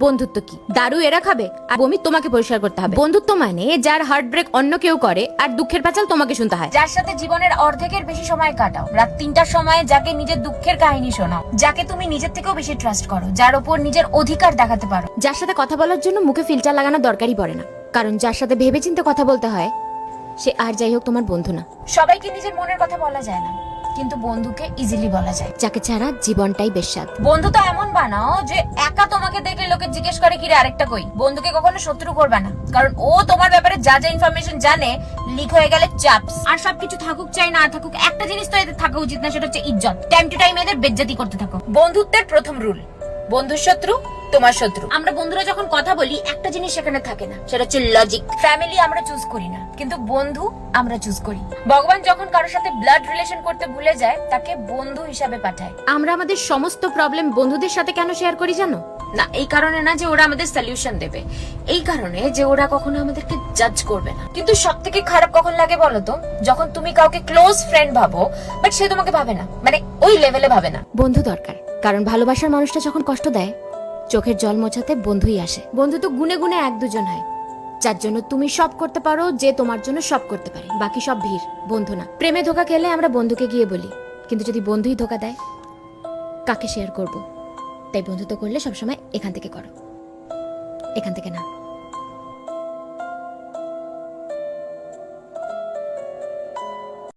বন্ধুত্ব কি? দারু এরা খাবে আর বমি তোমাকে পরিষ্কার করতে হবে। বন্ধুত্ব মানে যার হার্ট ব্রেক অন্য কেউ করে আর দুঃখের প্যাচাল তোমাকে শুনতে হয়। যার সাথে জীবনের অর্ধেকের বেশি সময় কাটাও, রাত 3টার সময় যাকে নিজের দুঃখের কাহিনী শোনাও, যাকে তুমি নিজের থেকেও বেশি ট্রাস্ট করো, যার উপর নিজের অধিকার দেখাতে পারো। যার সাথে কথা বলার জন্য মুখে ফিল্টার লাগানো দরকারই পড়ে না, কারণ যার সাথে ভেবেচিন্তে কথা বলতে হয় সে আর যাই হোক তোমার বন্ধু না। সবাইকে নিজের মনের কথা বলা যায় না, কিন্তু বন্ধুকে ইজিলি বলা যায়। যাকে ছাড়া জীবনটাই বেস্বাদ। বন্ধু তো এমন বানাও যে একা তোমাকে দেখলে লোকে জিজ্ঞেস করে কি রে আরেকটা কই। বন্ধুকে কখনো শত্রু করবে না, কারণ ও তোমার ব্যাপারে যা যা ইনফরমেশন জানে লিক হয়ে গেলে চাপস। আর সবকিছু থাকুক চাই না থাকুক, একটা জিনিস তো এদের থাকা উচিত না, সেটা হচ্ছে ইজ্জত। টাইম টু টাইম এদের বেজ্জতি করতে থাকো। বন্ধুত্বের প্রথম রুল, বন্ধুর শত্রু তোমার শত্রু। আমরা বন্ধুরা যখন কথা বলি একটা জিনিস সেখানে থাকে না, সেটা হচ্ছে লজিক। ফ্যামিলি আমরা চুজ করি না, কিন্তু বন্ধু আমরা চুজ করি। ভগবান যখন কারোর সাথে ব্লাড রিলেশন করতে ভুলে যায় তাকে বন্ধু হিসাবে পাঠায়। আমরা আমাদের সমস্ত প্রবলেম বন্ধুদের সাথে কেন শেয়ার করি জানো? না এই কারণে না যে ওরা আমাদের সলিউশন দেবে, এই কারণে যে ওরা কখনো আমাদেরকে জাজ করবে না। কিন্তু সব থেকে খারাপ কখন লাগে বলো তো? যখন তুমি কাউকে ক্লোজ ফ্রেন্ড ভাবো বাট সে তোমাকে ভাবে না, মানে ওই লেভেলে ভাবে না। বন্ধু দরকার, কারণ ভালোবাসার মানুষটা যখন কষ্ট দেয় চোখের জল মোছাতে বন্ধুই আসে। বন্ধু তো গুনে গুনে এক দুজন হয়, যার জন্য তুমি সব করতে পারো, যে তোমার জন্য সব করতে পারে, বাকি সব ভিড়। বন্ধু না। প্রেমে ধোকা খেলে আমরা বন্ধুকে গিয়ে বলি, কিন্তু যদি বন্ধুই ধোকা দেয় কাকে শেয়ার করব? তাই বন্ধুত্ব করলে সবসময় এখান থেকে করো, এখান থেকে না।